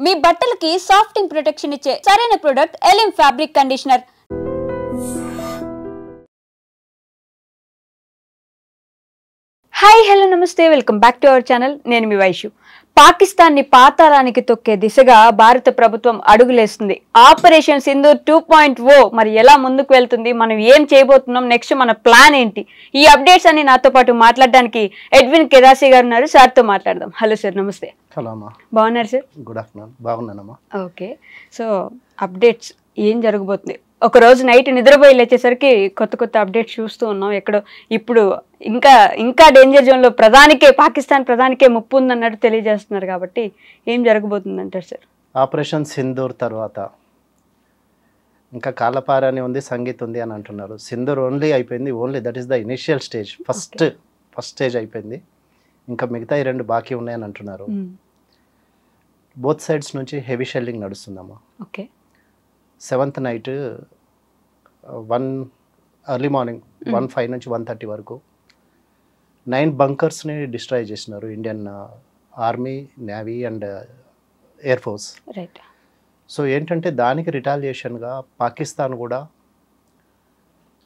మీ బట్టలకి సాఫ్టింగ్ ప్రొటెక్షన్ ఇచ్చే సరైన product Elim fabric conditioner. Hi hello నమస్తే, welcome back to our channel. నేను మీ వైషు. పాకిస్తాన్ని పాతాళానికి తొక్కే దిశగా భారత ప్రభుత్వం అడుగులేస్తుంది. ఆపరేషన్ సింధూర్ 2.0 మరి ఎలా ముందుకు వెళ్తుంది, మనం ఏం చేయబోతున్నాం, నెక్స్ట్ మన ప్లాన్ ఏంటి, ఈ అప్డేట్స్ అన్ని నాతో పాటు మాట్లాడడానికి ఎడ్విన్ కెరాసి గారు ఉన్నారు. సార్తో మాట్లాడదాం. హలో సార్, నమస్తే. హలో అమ్మా, బాగున్నారు సార్? Good afternoon. బాగున్నానమ్మా. ఓకే, సో అప్డేట్స్ ఏం జరగబోతుంది? ఒక రోజు నైట్ నిద్రపోయి లేచేసరికి కొత్త కొత్త అప్డేట్స్ చూస్తూ ఉన్నాం. ఎక్కడో ఇప్పుడు ఇంకా డేంజర్ జోన్లో పాకిస్తాన్ ప్రధానికే ముప్పు ఉందన్నట్టు తెలియజేస్తున్నారు. కాబట్టి ఏం జరగబోతుంది అంటారు సార్? ఆపరేషన్ సింధూర్ తర్వాత ఇంకా కాలపారాని ఉంది, సంగీత్ ఉంది అని అంటున్నారు. సింధూర్ ఓన్లీ అయిపోయింది, only that is the initial stage, first stage అయిపోయింది. ఇంకా మిగతా 2 బాకీ ఉన్నాయని అంటున్నారు. బోత్ సైడ్స్ నుంచి హెవీ షెల్లింగ్ నడుస్తుందమ్మా. Okay, 7th night 1 early morning 1:05 నుంచి 1:30 వరకు 9 బంకర్స్ని డిస్ట్రాయ్ చేసినారు Indian army, navy and air force. Right. So ఏంటంటే దానికి రిటాలియేషన్గా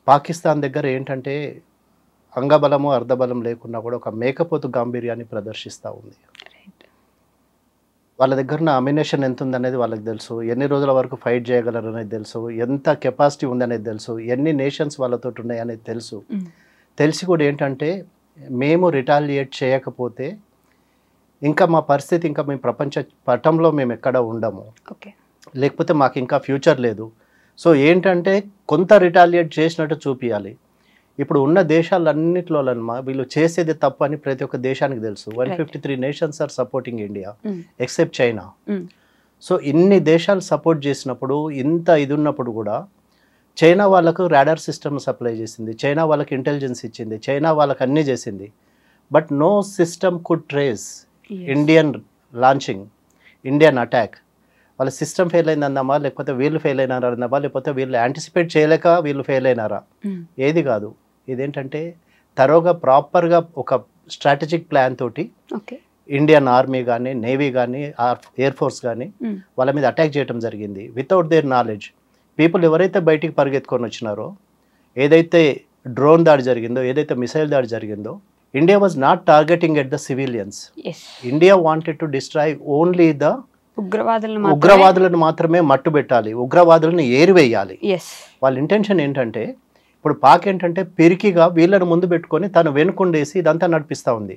పాకిస్తాన్ దగ్గర ఏంటంటే అంగబలము అర్ధబలం లేకున్నా కూడా ఒక మేకపోతు గాంభీర్యాన్ని ప్రదర్శిస్తూ ఉంది. వాళ్ళ దగ్గర ఉన్న అమినేషన్ ఎంత ఉందనేది వాళ్ళకి తెలుసు, ఎన్ని రోజుల వరకు ఫైట్ చేయగలరు అనేది తెలుసు, ఎంత కెపాసిటీ ఉందనేది తెలుసు, ఎన్ని నేషన్స్ వాళ్ళతో ఉన్నాయి అనేది తెలుసు. తెలిసి కూడా ఏంటంటే మేము రిటాలియేట్ చేయకపోతే ఇంకా మా పరిస్థితి, ఇంకా మేము ప్రపంచ పటంలో మేము ఎక్కడ ఉండము, లేకపోతే మాకు ఇంకా ఫ్యూచర్ లేదు. సో ఏంటంటే కొంత రిటాలియేట్ చేసినట్టు చూపించాలి. ఇప్పుడు ఉన్న దేశాలన్నింటిలో వీళ్ళు చేసేది తప్పు అని ప్రతి ఒక్క దేశానికి తెలుసు. 153 nations are supporting India except China. So ఇన్ని దేశాలు సపోర్ట్ చేసినప్పుడు, ఇంత ఇది ఉన్నప్పుడు కూడా చైనా వాళ్ళకు రాడార్ సిస్టమ్ సప్లై చేసింది, చైనా వాళ్ళకి ఇంటెలిజెన్స్ ఇచ్చింది, చైనా వాళ్ళకి అన్నీ చేసింది. But no system could trace Indian launching, Indian attack. వాళ్ళ సిస్టమ్ ఫెయిల్ అయిందన్నామా, లేకపోతే వీళ్ళు ఫెయిల్ అయినారా అన్నామా, లేకపోతే వీళ్ళు యాంటిసిపేట్ చేయలేక వీళ్ళు ఫెయిల్ అయినారా? ఏది కాదు. ఇదేంటంటే తరోగా ప్రాపర్గా ఒక స్ట్రాటజిక్ ప్లాన్ తోటి ఇండియన్ ఆర్మీ కానీ, నేవీ కానీ, ఎయిర్ ఫోర్స్ కానీ వాళ్ళ మీద అటాక్ చేయడం జరిగింది వితౌట్ దేర్ నాలెడ్జ్. పీపుల్ ఎవరైతే బయటికి పరిగెత్తుకొని వచ్చినారో, ఏదైతే డ్రోన్ దాడి జరిగిందో, ఏదైతే మిసైల్ దాడి జరిగిందో, India was not targeting at the civilians. India wanted to destroy only the ఉగ్రవాదులను మాత్రమే మట్టు పెట్టాలి, ఉగ్రవాదులను ఏరివేయాలి. వాళ్ళ ఇంటెన్షన్ ఏంటంటే, ఇప్పుడు పాక్ ఏంటంటే పిరికిగా వీళ్ళని ముందు పెట్టుకొని తను వెనుకుండేసి ఇదంతా నడిపిస్తూ ఉంది.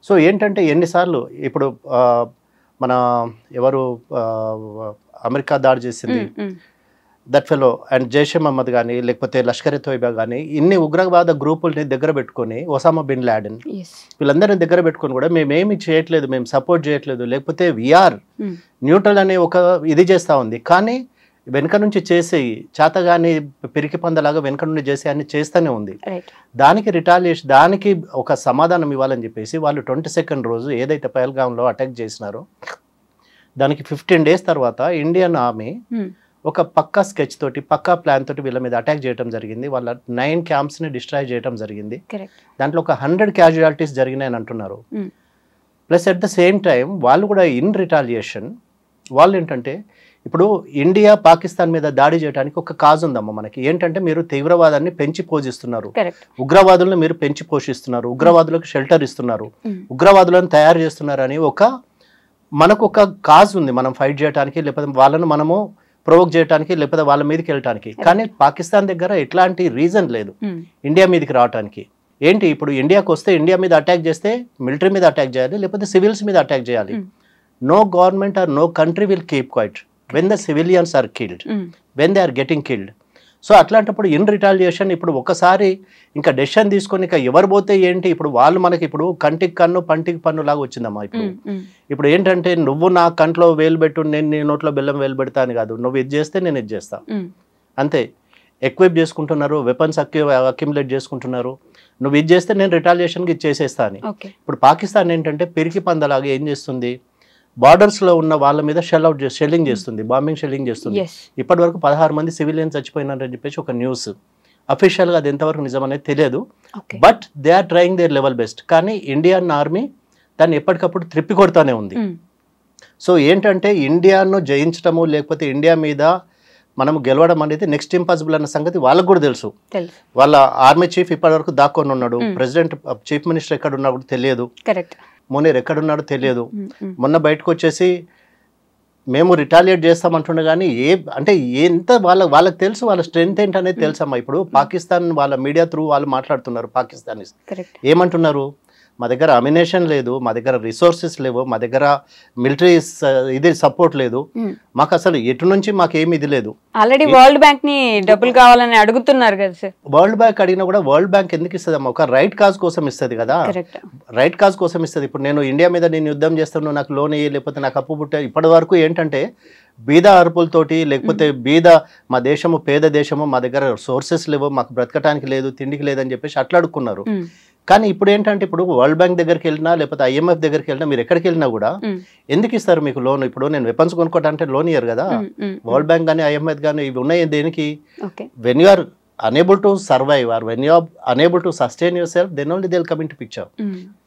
సో ఏంటంటే ఎన్నిసార్లు ఇప్పుడు మన ఎవరు అమెరికా దాడి చేసింది, that fellow and Jaish-e Mohammed కానీ, లేకపోతే లష్కర్ ఎ తోయిబా కానీ, ఇన్ని ఉగ్రవాద గ్రూపుల్ని దగ్గర పెట్టుకొని, ఒసామా బిన్ లాడెన్ వీళ్ళందరినీ దగ్గర పెట్టుకొని కూడా మేమేమి చేయట్లేదు, మేము సపోర్ట్ చేయట్లేదు, లేకపోతే వీఆర్ న్యూట్రల్ అనే ఒక ఇది చేస్తూ ఉంది. కానీ వెనక నుంచి చేసి చేతగాని పిరికి పందలాగా వెనక నుండి చేసి అన్ని చేస్తూనే ఉంది. దానికి రిటాలియేషన్, దానికి ఒక సమాధానం ఇవ్వాలని చెప్పేసి వాళ్ళు 22nd రోజు ఏదైతే పహల్గామ్లో అటాక్ చేసినారో దానికి 15 days తర్వాత ఇండియన్ ఆర్మీ ఒక పక్కా స్కెచ్ తోటి, పక్కా ప్లాన్ తోటి వీళ్ళ మీద అటాక్ చేయడం జరిగింది. వాళ్ళ 9 camps-ని డిస్ట్రాయ్ చేయడం జరిగింది. దాంట్లో ఒక 100 casualties జరిగినాయని అంటున్నారు. Plus at the same time వాళ్ళు కూడా ఇన్ రిటాలియేషన్ వాళ్ళు ఏంటంటే, ఇప్పుడు ఇండియా పాకిస్తాన్ మీద దాడి చేయడానికి ఒక కాజ్ ఉందమ్మా మనకి. ఏంటంటే మీరు తీవ్రవాదాన్ని పెంచి పోషిస్తున్నారు, ఉగ్రవాదులను మీరు పెంచి పోషిస్తున్నారు, ఉగ్రవాదులకు షెల్టర్ ఇస్తున్నారు, ఉగ్రవాదులను తయారు చేస్తున్నారు అని మనకు ఒక కాజ్ ఉంది, మనం ఫైట్ చేయడానికి, లేకపోతే వాళ్ళను మనము ప్రొవోక్ చేయడానికి, లేకపోతే వాళ్ళ మీదకి వెళ్ళటానికి. కానీ పాకిస్తాన్ దగ్గర ఎట్లాంటి రీజన్ లేదు ఇండియా మీదకి రావడానికి. ఏంటి, ఇప్పుడు ఇండియాకి వస్తే ఇండియా మీద అటాక్ చేస్తే మిలిటరీ మీద అటాక్ చేయాలి, లేకపోతే సివిల్స్ మీద అటాక్ చేయాలి. No government or no country will keep quiet when the civilians are killed, when they are getting killed. So అట్లాంటప్పుడు ఇన్ రిటాలియేషన్ ఇప్పుడు ఒకసారి ఇంకా డెసిషన్ తీసుకొని ఇంకా ఎవరు పోతే ఏంటి, ఇప్పుడు వాళ్ళు మనకి ఇప్పుడు కంటికి కన్ను పంటికి పన్ను లాగా వచ్చిందమ్మా. ఇప్పుడు ఏంటంటే నువ్వు నా కంట్లో వేలు పెట్టు, నేను నీ నోట్లో బెల్లం వేలు పెడతా అని కాదు, నువ్వు ఇది చేస్తే నేను ఇది చేస్తా అంతే. ఎక్విప్ చేసుకుంటున్నారు, వెపన్స్ అక్యుములేట్ చేసుకుంటున్నారు, నువ్వు ఇది చేస్తే నేను రిటాలియేషన్కి ఇది చేసేస్తా అని. ఇప్పుడు పాకిస్తాన్ ఏంటంటే పిరికి పందలాగా ఏం చేస్తుంది, బార్డర్స్ లో ఉన్న వాళ్ళ మీద షెల్లింగ్ చేస్తుంది, బాంబింగ్ షెల్లింగ్ చేస్తుంది. ఇప్పటి వరకు 16 మంది సివిలియన్స్ చచ్చిపోయినారని చెప్పేసి ఒక న్యూస్. అఫీషియల్ గా అది ఎంతవరకు నిజం అనేది తెలియదు, but they are trying their level best. కానీ ఇండియన్ ఆర్మీ దాన్ని ఎప్పటికప్పుడు త్రిప్పి కొడతానే ఉంది. సో ఏంటంటే ఇండియాను జయించడము లేకపోతే ఇండియా మీద మనం గెలవడం అనేది నెక్స్ట్ ఇంపాసిబుల్ అన్న సంగతి వాళ్ళకు కూడా తెలుసు. వాళ్ళ ఆర్మీ చీఫ్ ఇప్పటివరకు దాక్కొని ఉన్నాడు, ప్రెసిడెంట్ చీఫ్ మినిస్టర్ ఎక్కడ ఉన్నాడు తెలియదు, మునీర్ ఎక్కడున్నాడో తెలియదు. మొన్న బయటకు వచ్చేసి మేము రిటాలియేట్ చేస్తామంటుండే కానీ అంటే ఎంత వాళ్ళకి తెలుసు, వాళ్ళ స్ట్రెంగ్త్ ఏంటనేది తెలుసమ్మా. ఇప్పుడు పాకిస్తాన్ వాళ్ళ మీడియా త్రూ వాళ్ళు మాట్లాడుతున్నారు, పాకిస్తానీస్ ఏమంటున్నారు, మా దగ్గర అమినేషన్ లేదు, మా దగ్గర రిసోర్సెస్ లేవు, మా దగ్గర మిలిటరీ ఇది సపోర్ట్ లేదు, మాకు అసలు ఎటు నుంచి మాకేమి ఇది లేదు. ఆల్రెడీ వరల్డ్ బ్యాంక్ ని డబ్బులు కావాలని అడుగుతున్నారు కదా సార్. వరల్డ్ బ్యాంక్ అడిగినా కూడా వరల్డ్ బ్యాంక్ ఎందుకు ఇస్తుంది అమ్మా, ఒక రైట్ కాజ్ కోసం ఇస్తుంది కదా, రైట్ కాజ్ కోసం ఇస్తుంది. ఇప్పుడు నేను ఇండియా మీద నేను యుద్ధం చేస్తాను, నాకు లోన్ ఇయ్యి లేకపోతే నాకు అప్పు పుట్టే, ఇప్పటి వరకు ఏంటంటే బీద అరుపులతోటి లేకపోతే మా దేశము పేద దేశము, మా దగ్గర సోర్సెస్ లేవు, మాకు బ్రతకటానికి లేదు, తిండికి లేదని చెప్పేసి అట్లా అడుక్కున్నారు. కానీ ఇప్పుడు ఏంటంటే ఇప్పుడు వరల్డ్ బ్యాంక్ దగ్గరికి వెళ్ళినా లేకపోతే IMF దగ్గరికి వెళ్ళినా మీరు ఎక్కడికి వెళ్ళినా కూడా ఎందుకు ఇస్తారు మీకు లోన్? ఇప్పుడు నేను వెపన్స్ కొనుక్కోవడానికి లోన్ ఇయ్యరు కదా. వరల్డ్ బ్యాంక్ కానీ IMF కానీ ఇవి ఉన్నాయి దేనికి? When you are unable to survive or when you are unable to sustain yourself, then only they'll come into picture.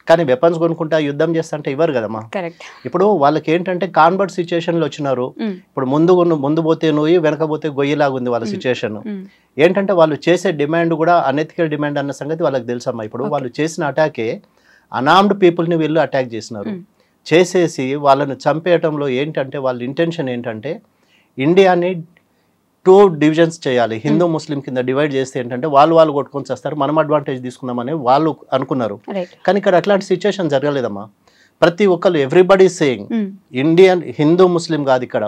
కానీ వెపన్స్ కొనుక్కుంటా యుద్ధం చేస్తుంటే ఇవ్వరు కదమ్మా. ఇప్పుడు వాళ్ళకి ఏంటంటే కాన్వర్ట్ సిచ్యుయేషన్లో వచ్చినారు. ఇప్పుడు ముందు పోతే నువ్వు వెనక పోతే గొయ్యిలాగా ఉంది వాళ్ళ సిచ్యుయేషన్. ఏంటంటే వాళ్ళు చేసే డిమాండ్ కూడా అనెథికల్ డిమాండ్ అన్న సంగతి వాళ్ళకి తెలుసమ్మా. ఇప్పుడు వాళ్ళు చేసిన అటాకే అనార్మ్డ్ పీపుల్ని వీళ్ళు అటాక్ చేసినారు. చేసేసి వాళ్ళని చంపేయటంలో ఏంటంటే వాళ్ళ ఇంటెన్షన్ ఏంటంటే ఇండియాని 2 డివిజన్స్ చేయాలి, హిందూ ముస్లిం కింద డివైడ్ చేస్తే ఏంటంటే వాళ్ళు కొట్టుకొని చేస్తారు, మనం అడ్వాంటేజ్ తీసుకుందామని వాళ్ళు అనుకున్నారు. కానీ ఇక్కడ అట్లాంటి సిచ్యుయేషన్ జరగలేదమ్మా. ప్రతి ఒక్కరు everybody saying Indian Hindu Muslim కాదు ఇక్కడ,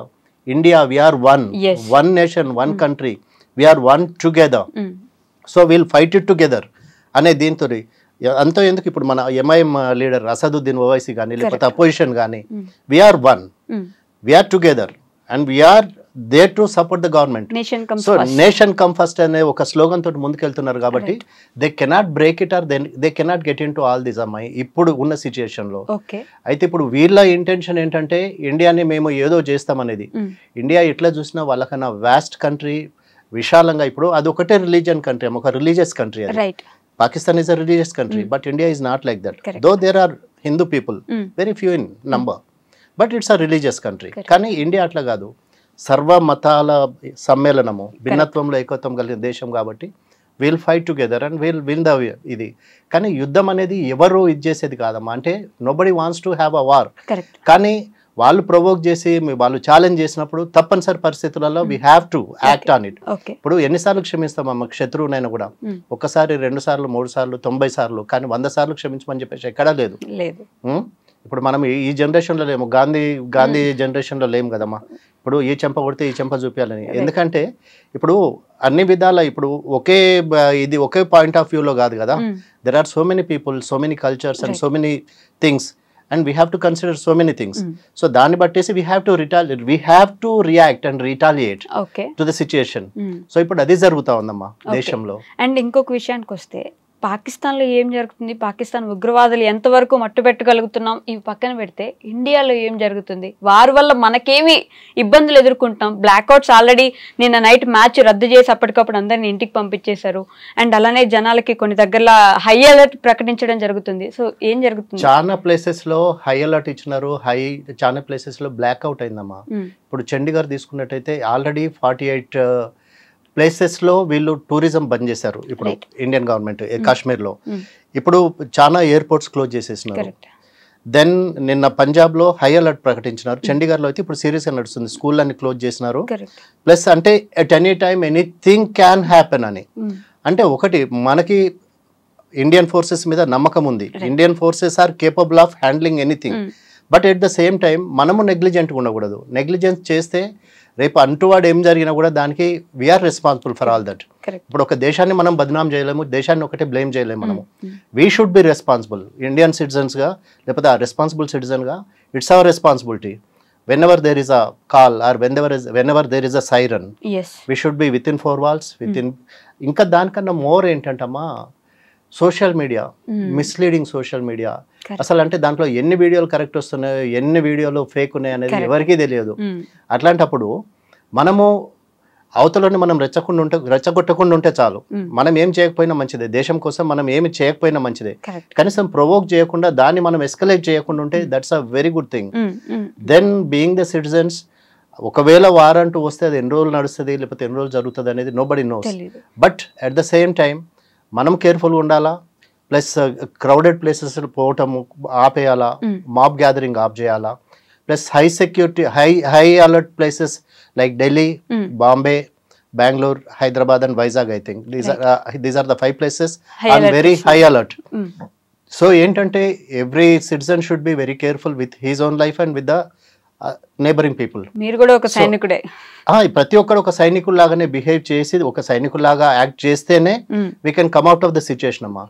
India we are one nation, one country, we are one together, so we'll fight it together అనే దీంతో అంతా ఎందుకు. ఇప్పుడు మన MIM లీడర్ అసదుద్దీన్ ఓవైసీ కానీ లేకపోతే అపోజిషన్ కానీ we are one, we are together and we are there to support the government. So nation come first అనే ఒక స్లోగన్ తోటి ముందుకెళ్తున్నారు కాబట్టి they cannot break it or they cannot get into all this అమ్మాయి ఇప్పుడు ఉన్న సిచ్యుయేషన్ లో. అయితే ఇప్పుడు వీళ్ళ ఇంటెన్షన్ ఏంటంటే ఇండియాని మేము ఏదో చేస్తామనేది. ఇండియా ఎట్లా చూసినా వాళ్ళకన్నా వాస్ట్ కంట్రీ, విశాలంగా. ఇప్పుడు అది ఒకటే రిలీజియన్ కంట్రీ, ఒక religious country. Pakistan is a religious country but India is not like that. Though there are Hindu people very few in number but it's a religious country. కానీ ఇండియా అట్లా కాదు, సర్వ మతాల సమ్మేళనము, భిన్నత్వంలో ఏకత్వం కలిగిన దేశం కాబట్టి we'll fight together and we'll win the ఇది. కానీ యుద్ధం అనేది ఎవరు ఇది చేసేది కాదమ్మా. అంటే nobody wants to have a war. కానీ వాళ్ళు ప్రొవోక్ చేసి వాళ్ళు ఛాలెంజ్ చేసినప్పుడు తప్పనిసరి పరిస్థితులలో we have to act on it. ఇప్పుడు ఎన్నిసార్లు క్షమిస్తామమ్మా శత్రువునైనా కూడా? ఒక్కసారి, 2 సార్లు, 3 సార్లు, 90 సార్లు, కానీ 100 సార్లు క్షమించమని చెప్పేసి ఎక్కడా లేదు. ఇప్పుడు మనం ఈ జనరేషన్లో లేము, గాంధీ జనరేషన్లో లేము కదమ్మా. ఇప్పుడు ఈ చెంప కొడితే ఈ చెంప చూపించాలని. ఎందుకంటే ఇప్పుడు అన్ని విధాల ఇప్పుడు ఒకే పాయింట్ ఆఫ్ వ్యూలో కాదు కదా. There are so many people, so many cultures and so many things and we have to consider so many things. So దాన్ని బట్టేసి we have to react and retaliate to the situation. So ఇప్పుడు అది జరుగుతా ఉందమ్మా దేశంలో. And ఇంకొక విషయానికి వస్తే పాకిస్తాన్లో ఏం జరుగుతుంది, పాకిస్తాన్ ఉగ్రవాదులు ఎంతవరకు మట్టు పెట్టగలుగుతున్నాం, ఇవి పక్కన పెడితే ఇండియాలో ఏం జరుగుతుంది, వారి వల్ల మనకేమి ఇబ్బందులు ఎదుర్కొంటున్నాం. బ్లాక్అవుట్స్ ఆల్రెడీ నిన్న నైట్ మ్యాచ్ రద్దు చేసి అప్పటికప్పుడు అందరిని ఇంటికి పంపించేశారు. అండ్ అలానే జనాలకి కొన్ని దగ్గరలో హై అలర్ట్ ప్రకటించడం జరుగుతుంది. సో ఏం జరుగుతుంది? చాలా ప్లేసెస్ లో హై అలర్ట్ ఇచ్చినారు, చాలా ప్లేసెస్ లో బ్లాక్అవుట్ అయిందమ్మా. ఇప్పుడు చండీగఢ్ తీసుకున్నట్టయితే ఆల్రెడీ 48 ప్లేసెస్లో వీళ్ళు టూరిజం బంద్ చేశారు ఇప్పుడు ఇండియన్ గవర్నమెంట్ కాశ్మీర్లో. ఇప్పుడు చాలా ఎయిర్పోర్ట్స్ క్లోజ్ చేసేసినారు. దెన్ నిన్న పంజాబ్లో హై అలర్ట్ ప్రకటించినారు. చండీగఢ్లో అయితే ఇప్పుడు సీరియస్గా నడుస్తుంది, స్కూళ్ళని క్లోజ్ చేసినారు. ప్లస్ అంటే at any time anything can happen అని. అంటే ఒకటి మనకి ఇండియన్ ఫోర్సెస్ మీద నమ్మకం ఉంది, Indian forces are capable of handling anything. But at the same time మనము నెగ్లిజెంట్గా ఉండకూడదు. నెగ్లిజెన్స్ చేస్తే రేపు అంటువాడు ఏం జరిగినా కూడా దానికి we are responsible for all that. ఇప్పుడు ఒక దేశాన్ని మనం బదనాం చేయలేము, దేశాన్ని ఒకటే బ్లేమ్ చేయలేము మనము. We should be responsible Indian సిటిజన్స్గా, లేకపోతే ఆ రెస్పాన్సిబుల్ సిటిజన్గా. It's our responsibility. whenever there is a call or whenever there is a siren, we should be within 4 walls, within ఇంకా దానికన్నా మోర్ ఏంటంటమ్మా social media, misleading social media. అసలు అంటే దాంట్లో ఎన్ని వీడియోలు కరెక్ట్ వస్తున్నాయో ఎన్ని వీడియోలు ఫేక్ ఉన్నాయి అనేది ఎవరికీ తెలియదు. అట్లాంటప్పుడు మనము అవతలని మనం రెచ్చగొట్టకుండా ఉంటే చాలు. మనం ఏం చేయకపోయినా మంచిదే, దేశం కోసం మనం ఏమి చేయకపోయినా మంచిదే, కనీసం ప్రొవోక్ చేయకుండా దాన్ని మనం ఎస్కలేట్ చేయకుండా ఉంటే that's a very good thing. Then being the citizens, ఒకవేళ వారంటూ వస్తే అది ఎన్ని రోజులు నడుస్తుంది లేకపోతే ఎన్ని రోజులు జరుగుతుంది అనేది nobody knows. But at the same time మనం కేర్ఫుల్గా ఉండాలా, ప్లస్ క్రౌడెడ్ ప్లేసెస్ పోవటము ఆపేయాలా, మాబ్ గ్యాదరింగ్ ఆఫ్ చేయాలా, plus high security high alert places like Delhi, Bombay, Bengaluru, Hyderabad and Vizag. I think these are the 5 places on very high alert. So ఏంటంటే every citizen should be very careful with his own life and with the neighbouring people. మీరు కూడా ఒక సైనికుడే. ప్రతి ఒక్కరు ఒక సైనికుడు లాగానే behave చేసి ఒక సైనికుడు లాగా యాక్ట్ చేస్తేనే we can come out of the situation అమ్మా.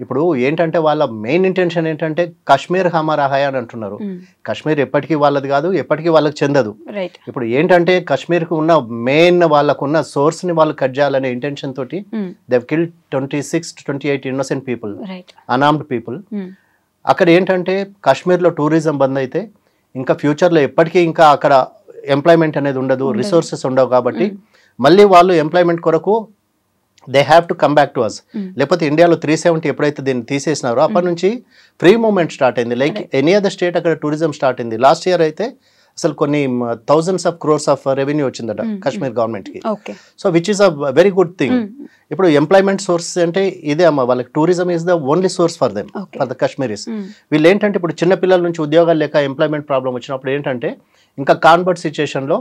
ఇప్పుడు ఏంటంటే వాళ్ళ మెయిన్ ఇంటెన్షన్ ఏంటంటే కాశ్మీర్ హమారా హై అని అంటున్నారు. కాశ్మీర్ ఎప్పటికీ వాళ్ళది కాదు, ఎప్పటికీ వాళ్ళకి చెందదు. ఇప్పుడు ఏంటంటే కాశ్మీర్ కు ఉన్న మెయిన్ వాళ్ళకున్న సోర్స్ ని వాళ్ళు కట్ చేయాలనే ఇంటెన్షన్ తోటి they have killed 26 to 28 innocent people, unarmed people. అక్కడ ఏంటంటే కాశ్మీర్లో టూరిజం బంద్ అయితే ఇంకా ఫ్యూచర్లో ఎప్పటికీ ఇంకా అక్కడ ఎంప్లాయ్మెంట్ అనేది ఉండదు, రిసోర్సెస్ ఉండవు. కాబట్టి మళ్ళీ వాళ్ళు ఎంప్లాయ్మెంట్ కొరకు they have to come back to us. లేకపోతే ఇండియాలో 370 ఎప్పుడైతే దీన్ని తీసేసినారో అప్పటి నుంచి ఫ్రీ మూవ్మెంట్ స్టార్ట్ అయింది. లైక్ ఎనీ అదర్ స్టేట్ అక్కడ టూరిజం స్టార్ట్ అయింది. లాస్ట్ ఇయర్ అయితే అసలు కొన్ని thousands of crores of revenue వచ్చిందట కాశ్మీర్ గవర్నమెంట్ కి. So which is a very good thing. ఇప్పుడు ఎంప్లాయ్మెంట్ సోర్స్ అంటే ఇదే అమ్మ, వాళ్ళకి tourism is the only source for them, for the Kashmiris. వీళ్ళు ఏంటంటే ఇప్పుడు చిన్నపిల్లల నుంచి ఉద్యోగాలు లేక ఎంప్లాయ్మెంట్ ప్రాబ్లం వచ్చినప్పుడు ఏంటంటే ఇంకా కాన్వర్ట్ సిచ్యుయేషన్ లో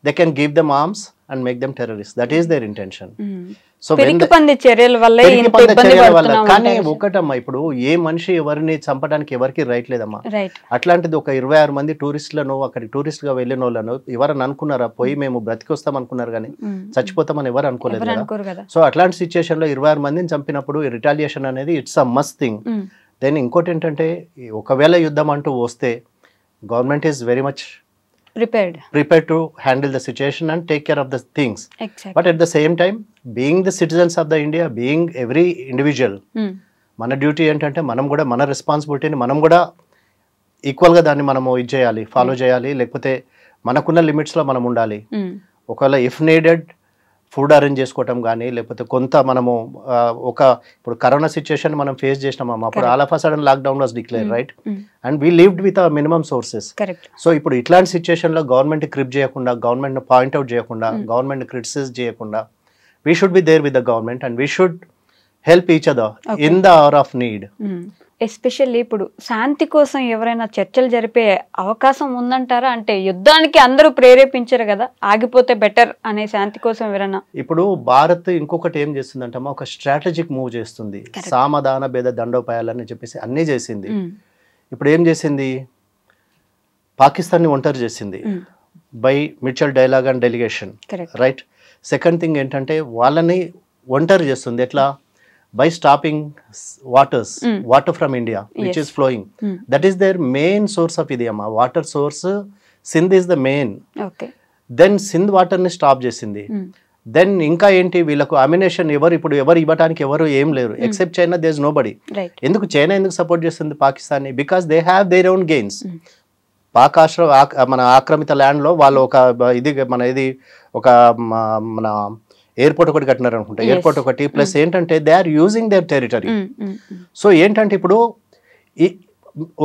they can give them arms and make them terrorist. That is there intention. So చర్యల వల్ల కానీ ఒకటమ్మా, ఇప్పుడు ఏ మనిషి ఎవరిని చంపడానికి ఎవరికి రైట్ లేదమ్మా. అట్లాంటిది ఒక 26 మంది టూరిస్టులను అక్కడికి టూరిస్ట్ గా వెళ్ళిన వాళ్ళను ఎవరని అనుకున్నారా? పోయి మేము బ్రతికొస్తాం అనుకున్నారు కానీ చచ్చిపోతామని ఎవరు అనుకోలేదు కదా. సో అట్లాంటి సిచ్యుయేషన్ లో 26 మందిని చంపినప్పుడు రిటాలియేషన్ అనేది it's a must thing. Then ఇంకోటి ఏంటంటే ఒకవేళ యుద్ధం అంటూ వస్తే government is very much prepared to handle the situation and take care of the things. But at the same time, being the citizens of the India, being every individual, మన duty ఏంటంటే మనం కూడా మన రెస్పాన్సిబిలిటీని మనం కూడా ఈక్వల్గా దాన్ని మనము ఇది చేయాలి, ఫాలో చేయాలి. లేకపోతే మనకున్న లిమిట్స్లో మనం ఉండాలి. ఒకవేళ ఇఫ్ నీడెడ్ ఫుడ్ అరేంజ్ చేసుకోవటం కానీ, లేకపోతే కొంత మనము ఇప్పుడు కరోనా సిచ్యుయేషన్ మనం ఫేస్ చేసినాం. అప్పుడు all of a sudden lockdown was declare, right? And we lived with a minimum sources. So ఇప్పుడు ఇట్లాంటి సిచ్యుయేషన్లో గవర్నమెంట్ క్రిప్ చేయకుండా, గవర్నమెంట్ పాయింట్అవుట్ చేయకుండా, గవర్నమెంట్ క్రిటిసైజ్ చేయకుండా, we should be there with the government and we should help each other in the hour of need. Especially ఇప్పుడు శాంతి కోసం ఎవరైనా చర్చలు జరిపే అవకాశం ఉందంటారా? అంటే యుద్ధానికి అందరూ ప్రేరేపించరు కదా, ఆగిపోతే బెటర్ అనే శాంతి కోసం ఎవరైనా. ఇప్పుడు భారత్ ఇంకొకటి ఏం చేస్తుందంటమ్మా, ఒక స్ట్రాటజిక్ మూవ్ చేస్తుంది. సామధాన భేద దండోపాయాలని చెప్పేసి అన్నీ చేసింది. ఇప్పుడు ఏం చేసింది? పాకిస్తాన్ని ఒంటరి చేసింది by mutual dialogue and delegation, right? Second thing ఏంటంటే వాళ్ళని ఒంటరి చేస్తుంది ఎట్లా? by stopping water from India, which is flowing. That is their main source of idiyama. Water source, Sindh is the main. Then Sindh water ni stop chesindi. Then ఇంకా ఏంటి, వీళ్ళకు ammunition ఇప్పుడు ఎవరు ఇవ్వడానికి ఎవరు ఏం లేరు except China. There is nobody. ఎందుకు చైనా ఎందుకు సపోర్ట్ చేస్తుంది పాకిస్తాన్ని? Because they have their own gains. మన ఆక్రమిత ల్యాండ్ లో వాళ్ళు ఒక మన ఎయిర్పోర్ట్ ఒకటి కట్టినారు అనుకుంటా, ఎయిర్పోర్ట్ ఒకటి, ప్లస్ ఏంటంటే they are using their territory. So ఏంటంటే ఇప్పుడు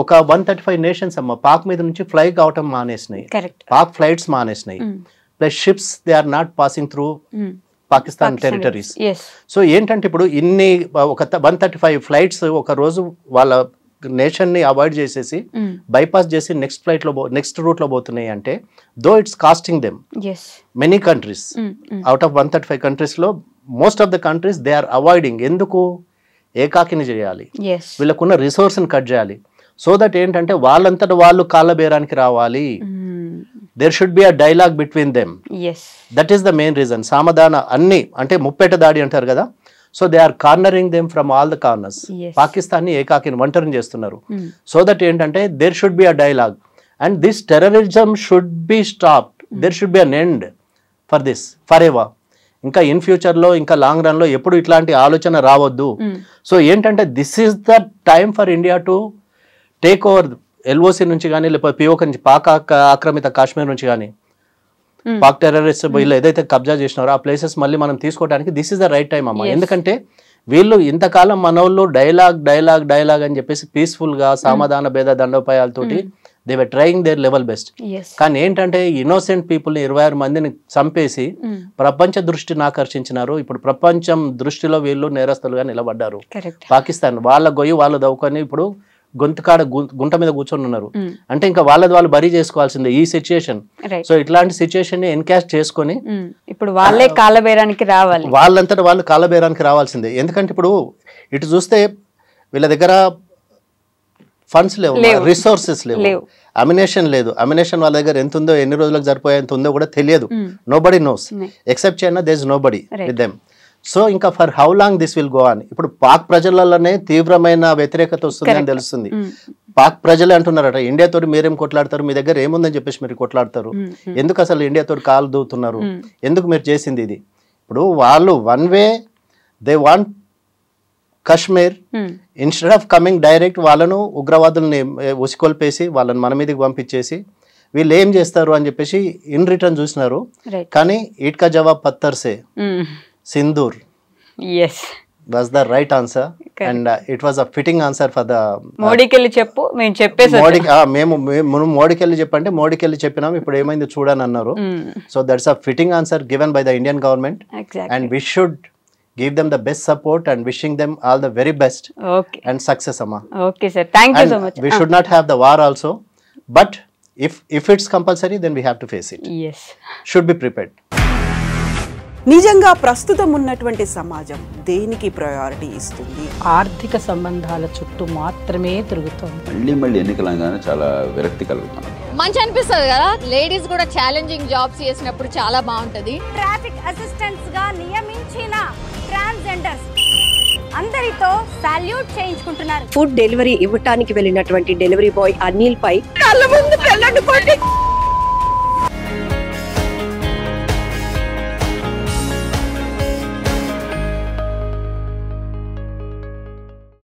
ఒక 135 నేషన్స్ అమ్మ పాక్ మీద నుంచి ఫ్లై కావటం మానేసినాయి, పాక్ ఫ్లైట్స్ మానేసినాయి, plus ships they are not passing through Pakistan territories. So ఏంటంటే ఇప్పుడు ఒక 135 ఫ్లైట్స్ ఒక రోజు వాళ్ళ నేషన్ ని అవాయిడ్ చేసేసి బైపాస్ చేసి నెక్స్ట్ రూట్ లో పోతున్నాయి అంటే, though it's costing them many countries. Out of 135 countries లో most of the countries they are avoiding. ఎందుకు? ఏకాకిని చేయాలి, వీళ్ళకున్న రిసోర్స్ ని కట్ చేయాలి. సో దట్ ఏంటంటే వాళ్ళంతటా వాళ్ళు కాళ్ళ బేరానికి రావాలి. There should be a dialogue between them. That is the main reason. సామధాన అన్ని అంటే ముప్పేట దాడి అంటారు కదా. So they are cornering them from all the corners. Pakistan ని ఏకాకిని ఒంటరిని చేస్తున్నారు. సో దట్ ఏంటంటే there should be a dialogue and this terrorism should be stopped. There should be an end for this forever. ఇంకా in future లో ఇంకా long run లో ఎప్పుడు ఇట్లాంటి ఆలోచన రావద్దు. సో ఏంటంటే this is the time for India to take over LOC నుంచి కానీ, లేకపోతే పిఓక నుంచి, పాక్ ఆక్రమిత కాశ్మీర్ నుంచి కానీ, పాక్ టెర్రరిస్ట్ వీళ్ళు ఏదైతే కబ్జా చేసినారో ఆ ప్లేసెస్ మళ్ళీ మనం తీసుకోవడానికి this is the right time అమ్మా. ఎందుకంటే వీళ్ళు ఇంతకాలం మనోళ్ళు డైలాగ్ అని చెప్పేసి పీస్ఫుల్ గా సమాధాన భేద దండోపాయాలతోటి they were trying their level best. కానీ ఏంటంటే ఇన్నోసెంట్ పీపుల్ 26 మందిని చంపేసి ప్రపంచ దృష్టిని ఆకర్షించినారు. ఇప్పుడు ప్రపంచం దృష్టిలో వీళ్ళు నేరస్తులుగా నిలబడ్డారు. పాకిస్తాన్ వాళ్ళ గొయ్యి వాళ్ళు దవ్వుకొని ఇప్పుడు గొంతుకాడ గుంట మీద కూర్చొని ఉన్నారు. అంటే ఇంకా వాళ్ళది వాళ్ళు బరీ చేసుకోవాల్సిందే ఈ సిచ్యుయేషన్. సో ఇట్లాంటి సిచ్యుయేషన్ ని ఎన్కాష్ చేసుకొని ఇప్పుడు వాళ్ళే కాలబేరానికి రావాలి, వాళ్ళంతటా వాళ్ళు కాలబేరానికి రావాల్సిందే. ఎందుకంటే ఇప్పుడు ఇటు చూస్తే వీళ్ళ దగ్గర ఫండ్స్ లేవు, రిసోర్సెస్ లేవు, అమినేషన్ లేదు. అమినేషన్ వాళ్ళ దగ్గర ఎంత ఉందో ఎన్ని రోజులకు సరిపోయే ఎంత ఉందో కూడా తెలియదు. Nobody knows except China, there is nobody with them. So ఇంకా for how long this will go on. ఇప్పుడు పాక్ ప్రజలలోనే తీవ్రమైన వ్యతిరేకత వస్తుంది అని తెలుస్తుంది. పాక్ ప్రజలే అంటున్నారట ఇండియాతో మీరేం కొట్లాడతారు, మీ దగ్గర ఏముందని చెప్పేసి మీరు కొట్లాడతారు, ఎందుకు అసలు ఇండియాతో కాలు దూతున్నారు, ఎందుకు మీరు చేసింది ఇది. ఇప్పుడు వాళ్ళు one way they want Kashmir, instead of coming direct వాళ్ళను ఉగ్రవాదుల్ని ఉసికొల్పేసి వాళ్ళని మన మీదకి పంపించేసి వీళ్ళు ఏం చేస్తారు అని చెప్పేసి ఇన్ రిటర్న్ చూసినారు. కానీ ఈట్కా జవాబ్ పత్తర్సే Sindoor was the right answer. And it was a fitting answer for the మోడీకి వెళ్ళి చెప్పు మేము చెప్పేసి మేము మోడీకి వెళ్ళి చెప్పంటే మోడీకి వెళ్ళి చెప్పినాం ఇప్పుడు ఏమైంది చూడని అన్నారు. So that's a fitting answer given by the Indian government. And we should give them the best support and wishing them all the very best and success amma. Okay sir, thank you so much. We should not have the war also, but if it's compulsory then we have to face it. Yes, should be prepared. నిజంగా ప్రస్తుతం ఉన్నటువంటి సమాజం దేనికి priority ఇస్తుంది? ఆర్థిక సంబంధాల చుట్టూ మాత్రమే తిరుగుతోంది. మళ్ళీ ఎన్నికలంగానే చాలా విరక్తి కలుగుతున్నాం. మంచి అనిపిస్తుంది కదా, లేడీస్ కూడా ఛాలెంజింగ్ జాబ్స్ చేసినప్పుడు చాలా బాగుంటది. ట్రాఫిక్ అసిస్టెంట్స్ గా నియమించిన ట్రాన్స్జెండర్స్ అందరితో సాల్యూట్ చేయించుకుంటున్నారు. ఫుడ్ డెలివరీ ఇవ్వటానికి వెళ్ళినటువంటి డెలివరీ బాయ్ అనిల్ పై కళ్ళ ముందు పెళ్ళండి